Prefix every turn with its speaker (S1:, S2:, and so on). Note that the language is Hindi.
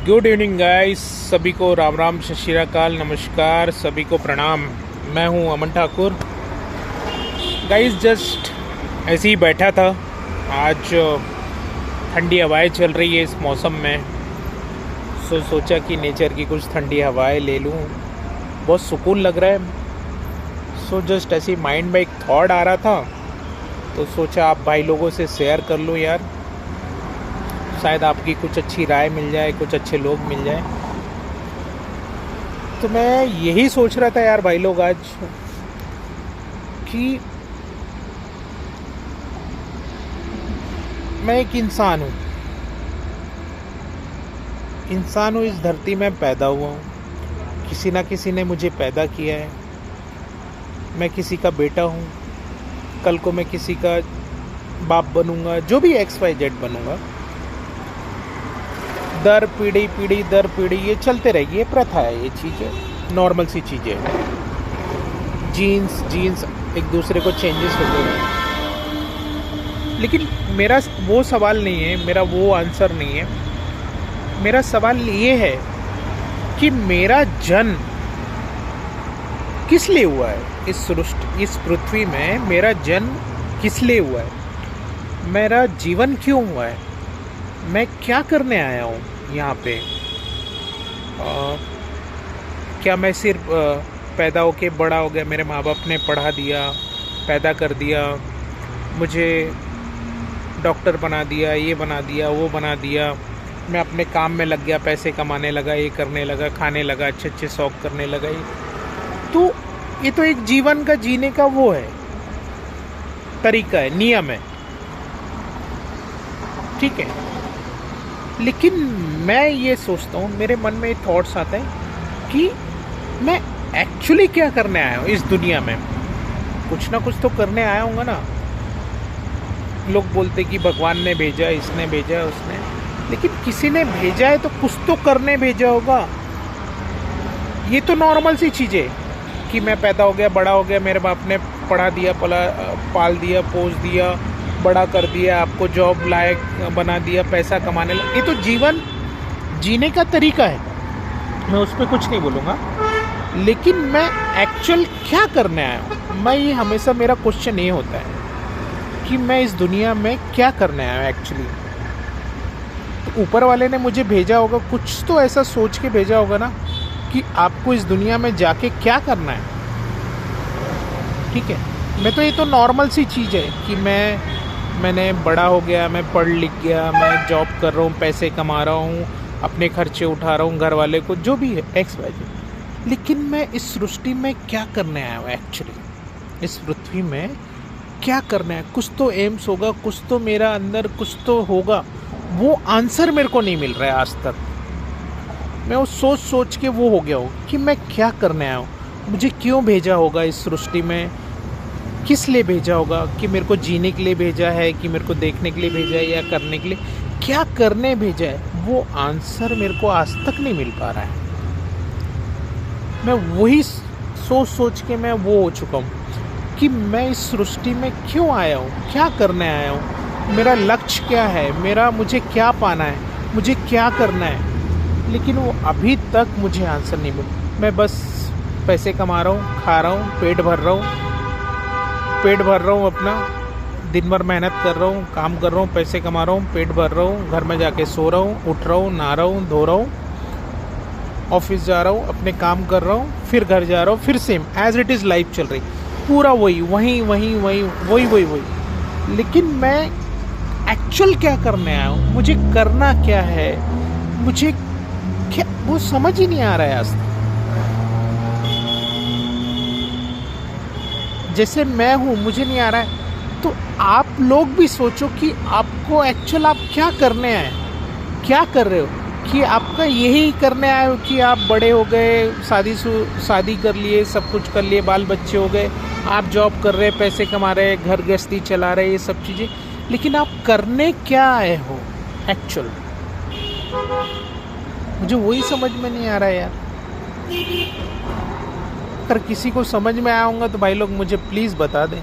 S1: गुड इवनिंग गाइस, सभी को राम राम, सत श्री अकाल, नमस्कार, सभी को प्रणाम। मैं हूं अमन ठाकुर। गाइस जस्ट ऐसे ही बैठा था। आज ठंडी हवाएं चल रही है इस मौसम में, सोचा कि नेचर की कुछ ठंडी हवाएं ले लूं। बहुत सुकून लग रहा है। जस्ट ऐसे माइंड में एक थॉट आ रहा था, तो सोचा आप भाई लोगों से शेयर कर लूं यार, शायद आपकी कुछ अच्छी राय मिल जाए, कुछ अच्छे लोग मिल जाए। तो मैं यही सोच रहा था यार भाई लोग आज कि मैं एक इंसान हूँ, इस धरती में पैदा हुआ हूँ। किसी ना किसी ने मुझे पैदा किया है। मैं किसी का बेटा हूँ, कल को मैं किसी का बाप बनूंगा, जो भी XYZ बनूंगा। दर पीढ़ी ये चलते रहेगी, ये प्रथा है, ये चीज़ें नॉर्मल सी चीज़ें हैं। जीन्स एक दूसरे को चेंजेस होते हैं। लेकिन मेरा वो सवाल नहीं है, मेरा वो आंसर नहीं है। मेरा सवाल ये है कि मेरा जन्म किस लिए हुआ है? इस पृथ्वी में मेरा जन्म किस लिए हुआ है? मेरा जीवन क्यों हुआ है? मैं क्या करने आया हूँ यहाँ पे? क्या मैं सिर्फ पैदा होके बड़ा हो गया, मेरे माँ बाप ने पढ़ा दिया, पैदा कर दिया, मुझे डॉक्टर बना दिया, ये बना दिया, वो बना दिया, मैं अपने काम में लग गया, पैसे कमाने लगा, ये करने लगा, खाने लगा, अच्छे अच्छे शौक करने लगा। ये तो एक जीवन का जीने का वो है, तरीका है, नियम है, ठीक है। लेकिन मैं ये सोचता हूँ, मेरे मन में थॉट्स आते हैं कि मैं एक्चुअली क्या करने आया हूँ इस दुनिया में। कुछ ना कुछ तो करने आया हूँगा ना। लोग बोलते कि भगवान ने भेजा, इसने भेजा, उसने, लेकिन किसी ने भेजा है तो कुछ तो करने भेजा होगा। ये तो नॉर्मल सी चीज़ें कि मैं पैदा हो गया, बड़ा हो गया, मेरे बाप ने पढ़ा दिया, पाल दिया, पोस दिया, बड़ा कर दिया, आपको जॉब लायक बना दिया, पैसा कमाने लगा। ये तो जीवन जीने का तरीका है, मैं उस पर कुछ नहीं बोलूँगा। लेकिन मैं एक्चुअल क्या करने आया हूँ? मैं ये हमेशा मेरा क्वेश्चन ये होता है कि मैं इस दुनिया में क्या करने आया हूँ एक्चुअली। तो ऊपर वाले ने मुझे भेजा होगा, कुछ तो ऐसा सोच के भेजा होगा ना कि आपको इस दुनिया में जाके क्या करना है, ठीक है। मैं तो ये तो नॉर्मल सी चीज़ है कि मैंने बड़ा हो गया, मैं पढ़ लिख गया, मैं जॉब कर रहा हूँ, पैसे कमा रहा हूँ, अपने खर्चे उठा रहा हूँ, घर वाले को जो भी है XYZ। लेकिन मैं इस सृष्टि में क्या करने आया हूँ एक्चुअली? इस पृथ्वी में क्या करना है? कुछ तो एम्स होगा, कुछ तो मेरा अंदर कुछ तो होगा। वो आंसर मेरे को नहीं मिल रहा है आज तक। मैं वो सोच के वो हो गया हूँ कि मैं क्या करने आया हूँ, मुझे क्यों भेजा होगा इस सृष्टि में, किस लिए भेजा होगा? कि मेरे को जीने के लिए भेजा है, कि मेरे को देखने के लिए भेजा है, या करने के लिए, क्या करने भेजा है? वो आंसर मेरे को आज तक नहीं मिल पा रहा है। मैं वही सोच के मैं वो हो चुका हूँ कि मैं इस सृष्टि में क्यों आया हूँ, क्या करने आया हूँ, मेरा लक्ष्य क्या है, मुझे क्या पाना है, मुझे क्या करना है। लेकिन वो अभी तक मुझे आंसर नहीं मिला। मैं बस पैसे कमा रहा हूँ, खा रहा हूँ, पेट भर रहा हूँ अपना, दिन भर मेहनत कर रहा हूँ, काम कर रहा हूँ, पैसे कमा रहा हूँ, पेट भर रहा हूँ, घर में जाके सो रहा हूँ, उठ रहा हूँ, नहा रहा हूँ, धो रहा हूँ, ऑफिस जा रहा हूँ, अपने काम कर रहा हूँ, फिर घर जा रहा हूँ, फिर same as it is life चल रही, पूरा वही। लेकिन मैं एक्चुअल क्या करने आया हूँ, मुझे करना क्या है, मुझे क्या, वो समझ ही नहीं आ रहा है आज तक। जैसे मैं हूँ, मुझे नहीं आ रहा है, तो आप लोग भी सोचो कि आपको एक्चुअल आप क्या करने आए, क्या कर रहे हो? कि आपका यही करने आए हो कि आप बड़े हो गए, शादी कर लिए, सब कुछ कर लिए, बाल बच्चे हो गए, आप जॉब कर रहे, पैसे कमा रहे, घर गृहस्थी चला रहे, ये सब चीज़ें, लेकिन आप करने क्या आए हो एक्चुअल? मुझे वही समझ में नहीं आ रहा है यार। अगर किसी को समझ में आया होगा तो भाई लोग मुझे प्लीज़ बता दें।